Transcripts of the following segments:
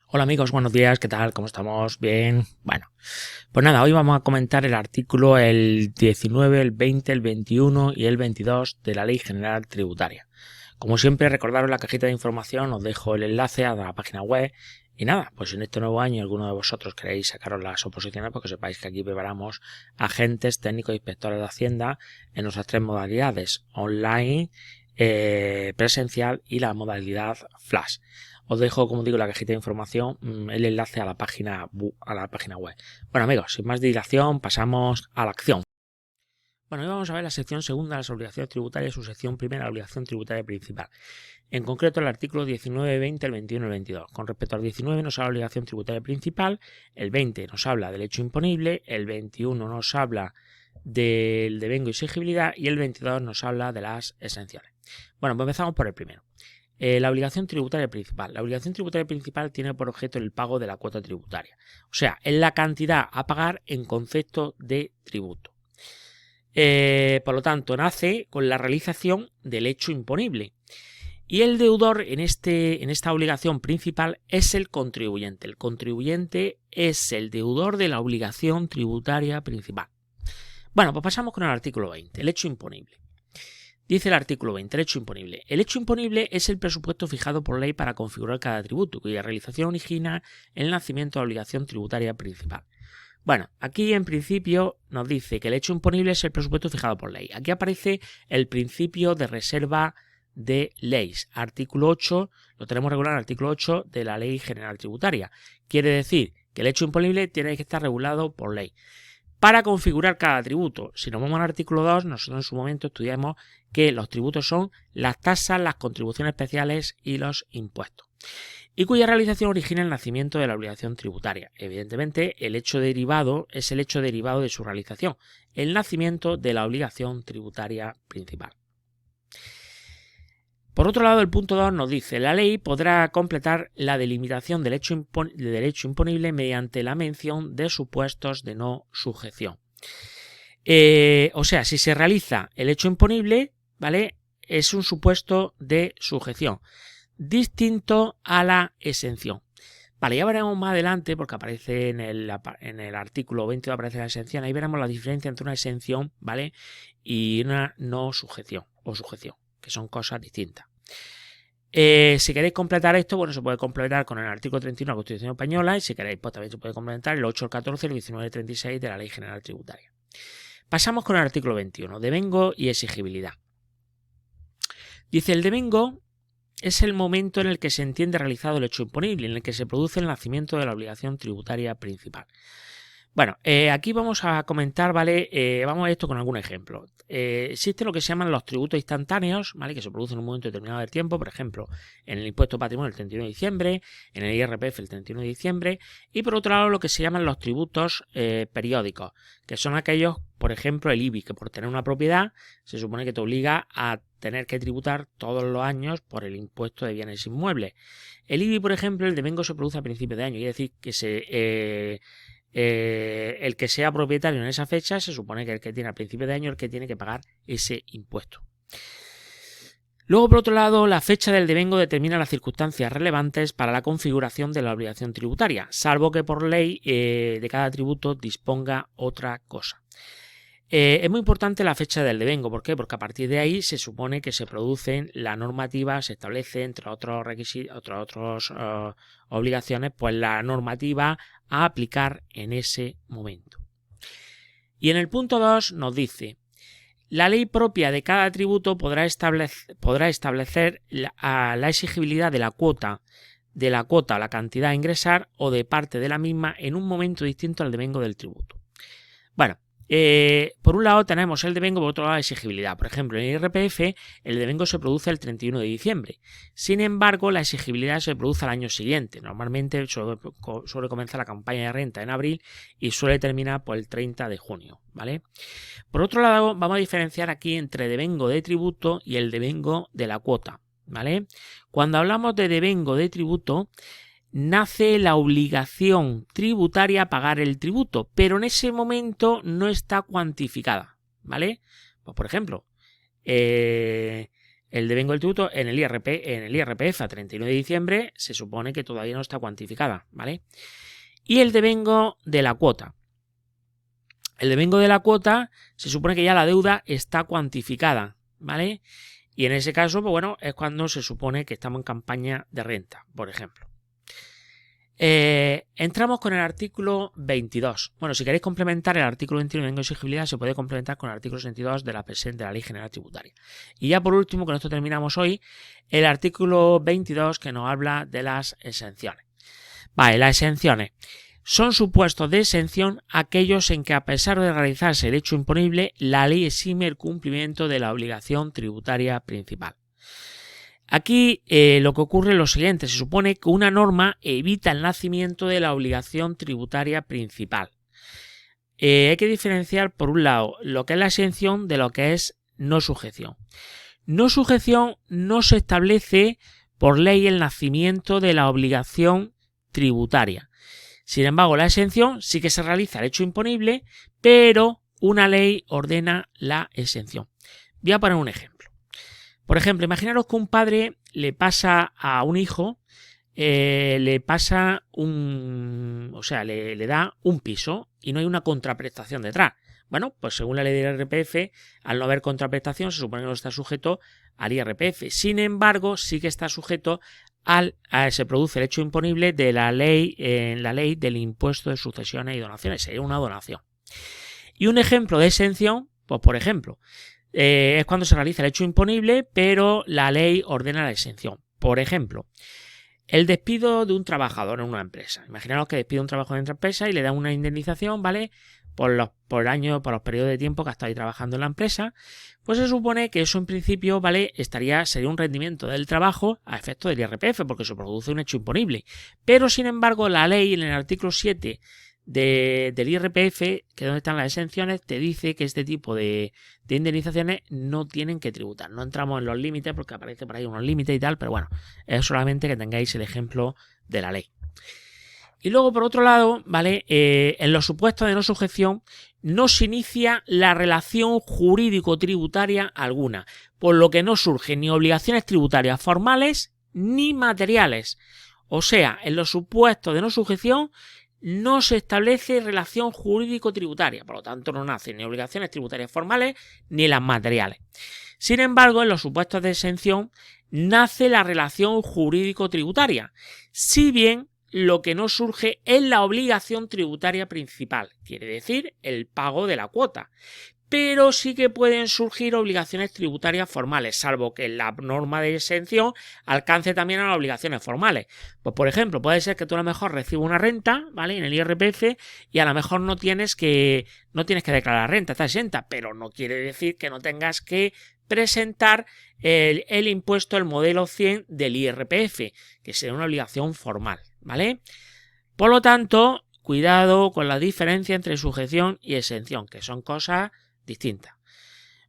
Hola amigos, buenos días, ¿qué tal? ¿Cómo estamos? Bien. Bueno, pues nada, hoy vamos a comentar el artículo el 19, el 20, el 21 y el 22 de la Ley General Tributaria. Como siempre, recordaros en la cajita de información, os dejo el enlace a la página web. Y nada, pues en este nuevo año alguno de vosotros queréis sacaros las oposiciones, porque sepáis que aquí preparamos agentes técnicos e inspectores de Hacienda en nuestras tres modalidades: online, presencial y la modalidad flash. Os dejo, como digo, en la cajita de información el enlace a la página web. Bueno amigos, sin más dilación, pasamos a la acción. Bueno, hoy vamos a ver la sección segunda de las obligaciones tributarias, su sección primera, la obligación tributaria principal. En concreto, el artículo 19, 20, el 21 y el 22. Con respecto al 19 nos habla de la obligación tributaria principal, el 20 nos habla del hecho imponible, el 21 nos habla del devengo y exigibilidad y el 22 nos habla de las exenciones. Bueno, pues empezamos por el primero. La obligación tributaria principal. La obligación tributaria principal tiene por objeto el pago de la cuota tributaria. O sea, es la cantidad a pagar en concepto de tributo. Por lo tanto, nace con la realización del hecho imponible. Y el deudor en esta obligación principal es el contribuyente. El contribuyente es el deudor de la obligación tributaria principal. Bueno, pues pasamos con el artículo 20, el hecho imponible. Dice el artículo 20, el hecho imponible. El hecho imponible es el presupuesto fijado por ley para configurar cada tributo, cuya realización origina el nacimiento de la obligación tributaria principal. Bueno, aquí en principio nos dice que el hecho imponible es el presupuesto fijado por ley. Aquí aparece el principio de reserva de leyes. Artículo 8, lo tenemos regulado en el artículo 8 de la Ley General Tributaria. Quiere decir que el hecho imponible tiene que estar regulado por ley. Para configurar cada tributo, si nos vamos al artículo 2, nosotros en su momento estudiamos que los tributos son las tasas, las contribuciones especiales y los impuestos, y cuya realización origina el nacimiento de la obligación tributaria. Evidentemente, el hecho derivado es el hecho derivado de su realización, el nacimiento de la obligación tributaria principal. Por otro lado, el punto 2 nos dice: la ley podrá completar la delimitación del hecho imponible mediante la mención de supuestos de no sujeción. O sea, si se realiza el hecho imponible, ¿vale?, es un supuesto de sujeción, distinto a la exención. Vale, ya veremos más adelante, porque aparece en el artículo 20, aparece la exención. Ahí veremos la diferencia entre una exención, ¿vale?, y una no sujeción o sujeción, que son cosas distintas. Si queréis completar esto, bueno, se puede completar con el artículo 31 de la Constitución Española, y si queréis, pues también se puede complementar el 8, el 14, el 19 y el 36 de la Ley General Tributaria. Pasamos con el artículo 21, devengo y exigibilidad. Dice: el devengo es el momento en el que se entiende realizado el hecho imponible, en el que se produce el nacimiento de la obligación tributaria principal. Bueno, aquí vamos a comentar, ¿vale? Vamos a ver esto con algún ejemplo. Existe lo que se llaman los tributos instantáneos, ¿vale?, que se producen en un momento determinado del tiempo, por ejemplo, en el impuesto de patrimonio el 31 de diciembre, en el IRPF el 31 de diciembre, y por otro lado lo que se llaman los tributos periódicos, que son aquellos, por ejemplo, el IBI, que por tener una propiedad se supone que te obliga a tener que tributar todos los años por el impuesto de bienes inmuebles. El IBI, por ejemplo, el devengo se produce a principios de año, quiere decir que el que sea propietario en esa fecha se supone que el que tiene a principio de año es el que tiene que pagar ese impuesto. Luego, por otro lado, la fecha del devengo determina las circunstancias relevantes para la configuración de la obligación tributaria, salvo que por ley de cada tributo disponga otra cosa. Es muy importante la fecha del devengo. ¿Por qué? Porque a partir de ahí se supone que se producen la normativa, se establece, entre otros requisitos, otras obligaciones, pues la normativa a aplicar en ese momento. Y en el punto 2 nos dice: la ley propia de cada tributo podrá establecer la exigibilidad de la cuota, la cantidad a ingresar o de parte de la misma en un momento distinto al devengo del tributo. Bueno, por un lado tenemos el devengo, por otro lado la exigibilidad. Por ejemplo, en el IRPF el devengo se produce el 31 de diciembre. Sin embargo, la exigibilidad se produce al año siguiente. Normalmente suele comenzar la campaña de renta en abril y suele terminar por el 30 de junio, ¿vale? Por otro lado, vamos a diferenciar aquí entre devengo de tributo y el devengo de la cuota, ¿vale? Cuando hablamos de devengo de tributo, nace la obligación tributaria a pagar el tributo, pero en ese momento no está cuantificada, ¿vale? Pues por ejemplo, El devengo del tributo en el IRPF a 31 de diciembre se supone que todavía no está cuantificada, ¿vale? Y el devengo de la cuota. El devengo de la cuota se supone que ya la deuda está cuantificada, ¿vale? Y en ese caso, pues bueno, es cuando se supone que estamos en campaña de renta, por ejemplo. Entramos con el artículo 22. Bueno, si queréis complementar el artículo 21 de devengo de exigibilidad, se puede complementar con el artículo 62 de la Ley General Tributaria. Y ya por último, con esto terminamos hoy, el artículo 22 que nos habla de las exenciones. Vale, las exenciones son supuestos de exención aquellos en que, a pesar de realizarse el hecho imponible, la ley exime el cumplimiento de la obligación tributaria principal. Aquí lo que ocurre es lo siguiente: se supone que una norma evita el nacimiento de la obligación tributaria principal. Hay que diferenciar, por un lado, lo que es la exención de lo que es no sujeción. No sujeción no se establece por ley el nacimiento de la obligación tributaria. Sin embargo, la exención sí que se realiza el hecho imponible, pero una ley ordena la exención. Voy a poner un ejemplo. Por ejemplo, imaginaros que un padre le pasa a un hijo, le da un piso y no hay una contraprestación detrás. Bueno, pues según la ley del IRPF, al no haber contraprestación, se supone que no está sujeto al IRPF. Sin embargo, sí que está sujeto se produce el hecho imponible de la ley del impuesto de sucesiones y donaciones. Sería una donación. Y un ejemplo de exención, pues por ejemplo, es cuando se realiza el hecho imponible, pero la ley ordena la exención. Por ejemplo, el despido de un trabajador en una empresa. Imaginaos que despide un trabajador en otra empresa y le da una indemnización, ¿vale? Por los periodos de tiempo que ha estado ahí trabajando en la empresa. Pues se supone que eso en principio, ¿vale? Sería un rendimiento del trabajo a efecto del IRPF, porque se produce un hecho imponible. Pero sin embargo, la ley en el artículo 7 del IRPF, que es donde están las exenciones, te dice que este tipo de indemnizaciones no tienen que tributar. No entramos en los límites porque aparece por ahí unos límites y tal, pero bueno, es solamente que tengáis el ejemplo de la ley. Y luego, por otro lado, ¿vale? En los supuestos de no sujeción no se inicia la relación jurídico-tributaria alguna, por lo que no surgen ni obligaciones tributarias formales ni materiales. O sea, en los supuestos de no sujeción no se establece relación jurídico-tributaria, por lo tanto no nacen ni obligaciones tributarias formales ni las materiales. Sin embargo, en los supuestos de exención nace la relación jurídico-tributaria, si bien lo que no surge es la obligación tributaria principal, quiere decir el pago de la cuota. Pero sí que pueden surgir obligaciones tributarias formales, salvo que la norma de exención alcance también a las obligaciones formales. Pues por ejemplo, puede ser que tú a lo mejor recibas una renta, ¿vale? En el IRPF y a lo mejor no tienes que declarar renta, está exenta, pero no quiere decir que no tengas que presentar el impuesto, el modelo 100 del IRPF, que será una obligación formal, ¿vale? Por lo tanto, cuidado con la diferencia entre sujeción y exención, que son cosas distintas.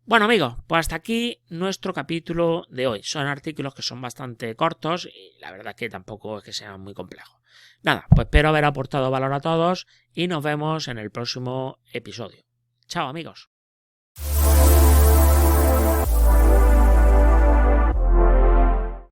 Bueno, amigos, pues hasta aquí nuestro capítulo de hoy. Son artículos que son bastante cortos y la verdad es que tampoco es que sean muy complejos. Nada, pues espero haber aportado valor a todos y nos vemos en el próximo episodio. Chao, amigos.